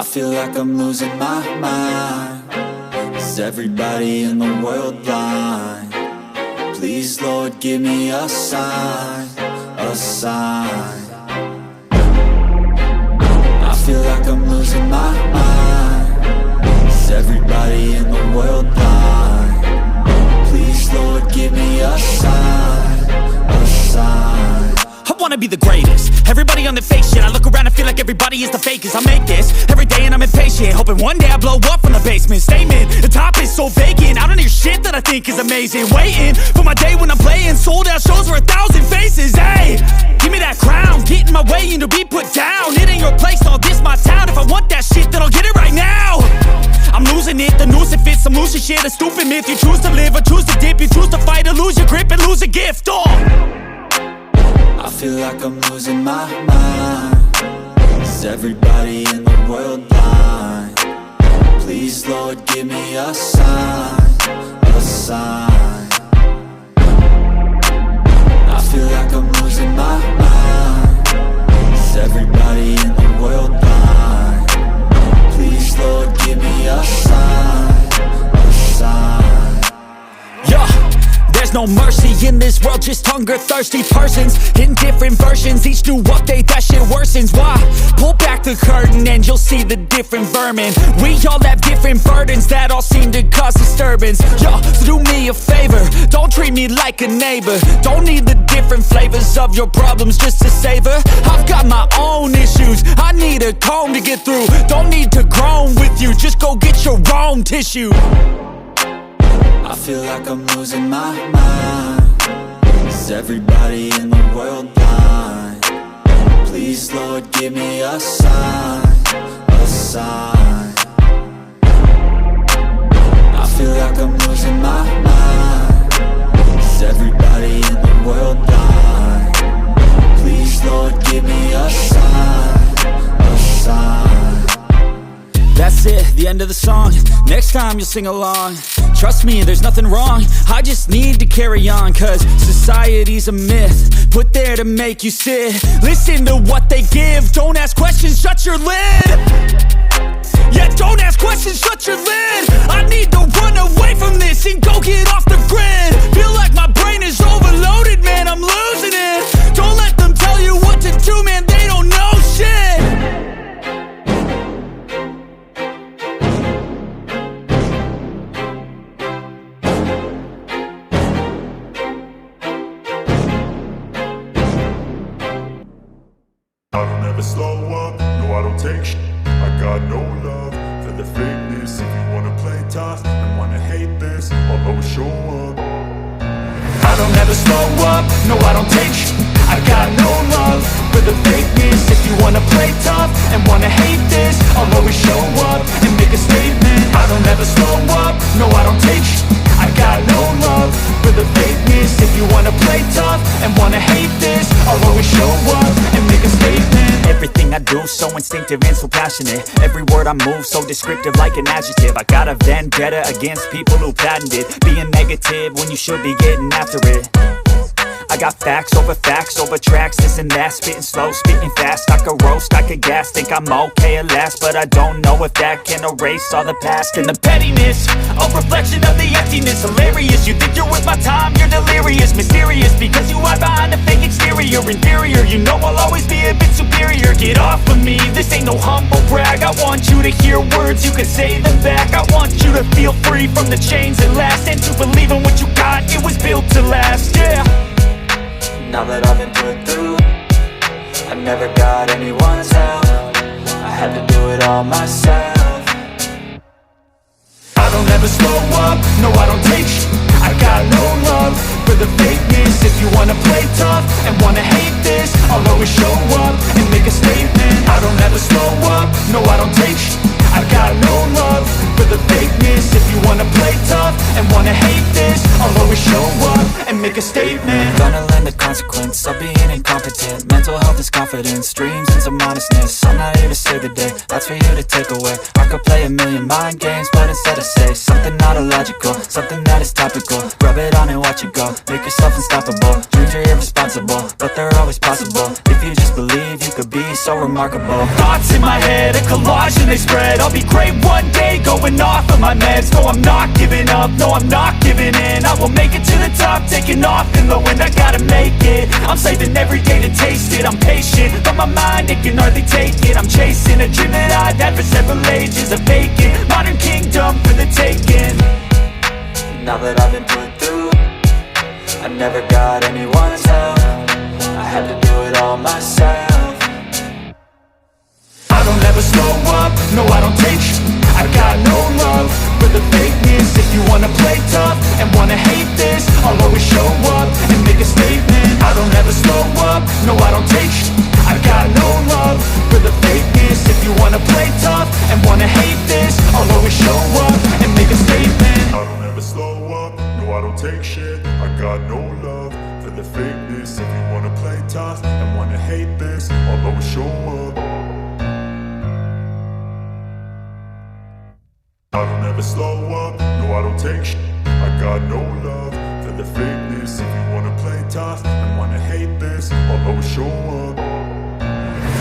I feel like I'm losing my mind. Is everybody in the world blind? Please, Lord, give me a sign, a sign. I feel like I'm losing my mind. Is everybody in the world blind? Please, Lord, give me a sign, a sign. I wanna be the greatest. Everybody on the fake shit. I look around and feel like everybody is the fakest. I make this every day and I'm impatient, hoping one day I blow up from the basement. Statement, the top is so vacant. I don't hear shit that I think is amazing. Waiting for my day when I'm playing sold out shows for 1,000 faces. Hey, give me that crown, get in my way and to be put down. It ain't your place, all this my town. If I want that shit, then I'll get it right now. I'm losing it, the noose it fits. I'm losing shit, a stupid myth. You choose to live or choose to dip. You choose to fight or lose your grip and lose a gift. I feel like I'm losing my mind. Is everybody in the world blind? Please, Lord, give me a sign, a sign. I feel like I'm losing my mind. Is everybody in the world blind? Please, Lord, give me a sign, a sign. Yeah. There's no mercy in this world, just hunger-thirsty persons in different versions. Each new update, that shit worsens. Why? Pull back the curtain and you'll see the different vermin. We all have different burdens that all seem to cause disturbance. Yo, so do me a favor, don't treat me like a neighbor. Don't need the different flavors of your problems just to savor. I've got my own issues, I need a comb to get through. Don't need to groan with you, just go get your own tissue. I feel like I'm losing my mind. Is everybody in the world blind? Please, Lord, give me a sign, a sign. I feel like I'm losing my mind. Is everybody in the world blind? Please, Lord, give me a sign, a sign. That's it, the end of the song. Next time you'll sing along. Trust me, there's nothing wrong. I just need to carry on, cause society's a myth put there to make you sit. Listen to what they give. Don't ask questions, shut your lid. Yeah, don't ask questions, shut your lid. I need to run away from this and go get off the grid. Feel like my brain is overloaded, man, I'm losing it. Don't let them tell you what to do, man, they don't know shit. I don't ever slow up, no I don't take sh**. I got no love for the fakeness. If you wanna play tough and wanna hate this, I'll always show up. I don't ever slow up, no I don't take sh**. I got no love for the fakeness. If you wanna play tough and wanna hate this, I'll always show up and make a statement. I don't ever slow up, no I don't take sh**. I got no love for the fakeness. If you wanna play tough and wanna hate this, I'll always show up and make a statement. Everything I do so instinctive and so passionate. Every word I move so descriptive like an adjective. I got a vendetta against people who patented being negative when you should be getting after it. I got facts over tracks, this and that. Spitting slow, spitting fast. I could roast, I could gas. Think I'm okay at last, but I don't know if that can erase all the past. And the pettiness, a reflection of the emptiness. Hilarious, you think you're worth my time, you're delirious. Mysterious, because you hide behind a fake exterior. Inferior, you know I'll always be a bit superior. Get off of me, this ain't no humble brag. I want you to hear words, you can say them back. I want you to feel free from the chains that last, and to believe in what you got, it was built to last, yeah. Now that I've been put through, I never got anyone's help. I had to do it all myself. I don't ever slow up, no I don't take sh**. I got no love for the fakeness. If you wanna play tough and wanna hate this, I'll always show up and make a statement. I don't ever slow up, no I don't take sh**. I got no love for the fakeness. If you wanna play tough and wanna hate this, I'll always show up and and make a statement. Gonna learn the consequence of being incompetent. Mental health is confidence, dreams and some honestness. I'm not here to save the day, that's for you to take away. I could play a million mind games, but instead I say something not illogical, something that is topical. Rub it on and watch it go, make yourself unstoppable. Dreams are irresponsible, but they're always possible. If you just believe, you could be so remarkable. Thoughts in my head, a collage and they spread. I'll be great one day, going off of my meds. No, I'm not giving up, no, I'm not giving in. I will make it to the top, taking off in the wind. I gotta make it, I'm saving every day to taste it. I'm patient, but my mind, it can hardly take it. I'm chasing a dream that I've had for several ages. A vacant, modern kingdom for the taking. Now that I've been put through, I never got anyone's help. I had to do it all myself. I don't ever slow up, no I don't take sh**. I got no love for the fakeness. If you wanna play tough and wanna hate this, I'll always show up and make a statement. I don't ever slow up, no I don't take sh**. I got no love for the fakeness. If you wanna play tough and wanna hate this, I'll always show up and make a statement. I don't ever slow up, no I don't take shit. I got no love for the fakeness. If you wanna play tough and wanna hate this, I'll always show up. I don't ever slow up, no I don't take shit. I got no love for the fakeness. If you wanna play tough and wanna hate this, I'll always show up.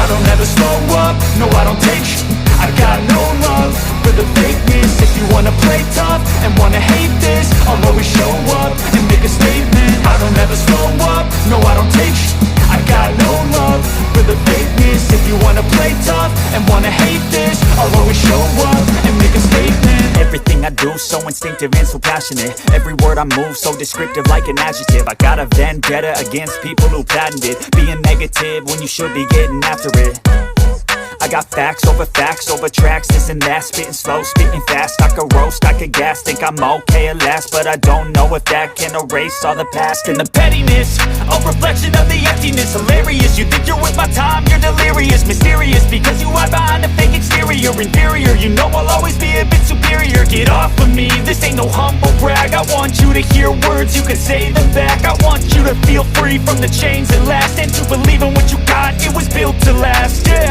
I don't ever slow up, no I don't take sh**. I got no love for the fakeness. If you wanna play tough and wanna hate this, I'll always show up and make a statement. I don't ever slow up, no I don't take sh**. I got no love for the fakeness. If you wanna play tough and wanna hate this, I'll always show up and make a statement. Everything I do so instinctive and so passionate. Every word I move so descriptive like an adjective. I got a vendetta against people who patented being negative when you should be getting after it. I got facts over tracks, this and that. Spitting slow, spitting fast. I could roast, I could gas. Think I'm okay at last, but I don't know if that can erase all the past. And the pettiness, a reflection of the emptiness. Hilarious, you think you're worth my time, you're delirious. Mysterious, because you hide behind a fake exterior. Inferior, you know I'll always be a bit superior. Get off of me, this ain't no humble brag. I want you to hear words, you can say them back. I want you to feel free from the chains that last, and to believe in what you got, it was built to last, yeah.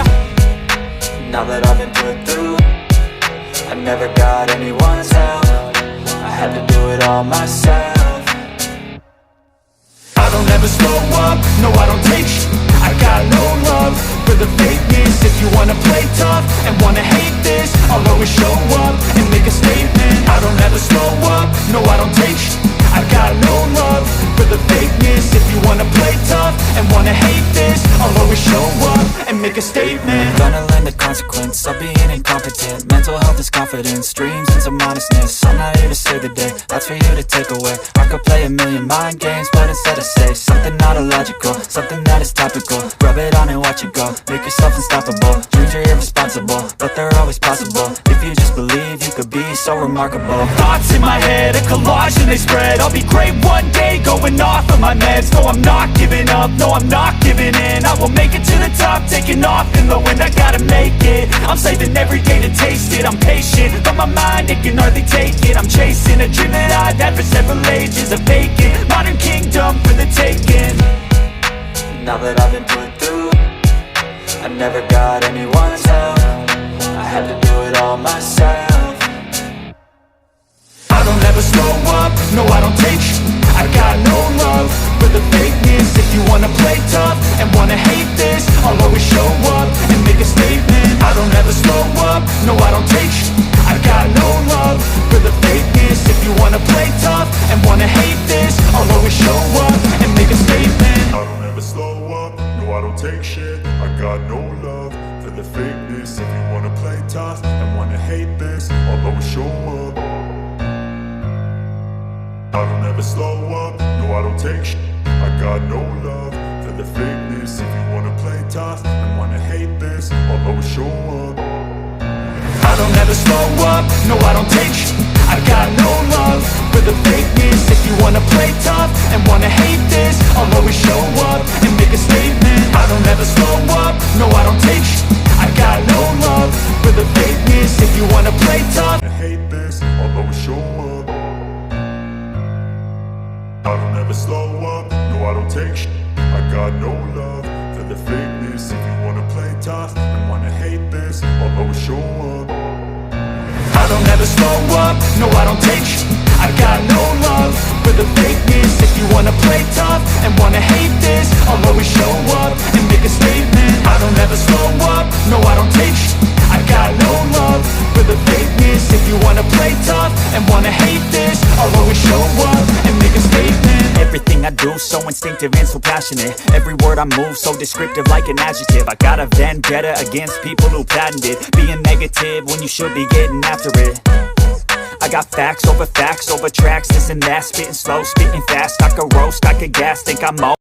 Now that I've been put through, I never got anyone's help. I had to do it all myself. I don't ever slow up, no I don't take sh**. I got no love for the fakeness. If you wanna play tough and wanna hate this, I'll always show up and make a statement. I don't ever slow up, no I don't take sh**. I got no love for the fakeness. If you wanna play tough and wanna hate this, I'll always show up and make a statement. Gonna learn the consequence of being incompetent. Mental health is confidence, dreams and some honestness. I'm not here to save the day, that's for you to take away. I could play a million mind games, but instead I say something not illogical, something that is topical. Rub it on and watch it go, make yourself unstoppable. Dreams are irresponsible, but they're always possible. If you just believe, you could be so remarkable. Thoughts in my head, a collage and they spread. I'll be great one day, going off of my meds. No, I'm not giving up, no, I'm not giving in. I will make it to the top, taking off in the wind. I gotta make it, I'm saving every day to taste it. I'm patient, but my mind, it can hardly take it. I'm chasing a dream that I've had for several ages. A vacant, modern kingdom for the taking. Now that I've been put through, I never got anyone's help. I had to do it all myself. I don't ever slow up, no I don't take sh**. I got no love for the fakeness. If you wanna play tough and wanna hate this, I'll always show up and make a statement. I don't ever slow up, no I don't take sh**. I got no love for the fakeness. If you wanna play tough and wanna hate this, I'll always show up and make a statement. I don't ever slow up, no I don't take shit. I got no love for the fakeness. If you wanna play tough and wanna hate this, I'll always show up. I don't ever slow up, no I don't take shit. I got no love for the fakeness. If you wanna play tough and wanna hate this, I'll always show up. I don't ever slow up, no I don't take sh**. I got no love for the fakeness. If you wanna play tough and wanna hate this, I'll always show up and make a statement. I don't ever slow up, no I don't take sh**. I got no love for the fakeness. If you wanna play tough I hate this, I'll always show up. I don't ever slow this, I'll always show up. I don't ever slow up, no I don't take sh*t. I got no love for the fakeness. If you wanna play tough and wanna hate this, I'll always show up and make a statement. I don't ever slow up, no I don't take sh*t. I got no love for the fakeness. If you wanna play tough and wanna hate this, I'll always show up and make a statement. Everything I do so instinctive and so passionate. Every word I move so descriptive like an adjective. I got a vendetta against people who patented being negative when you should be getting after it. I got facts over tracks, this and that. Spitting slow, spitting fast. I could roast, I could gas, think I'm all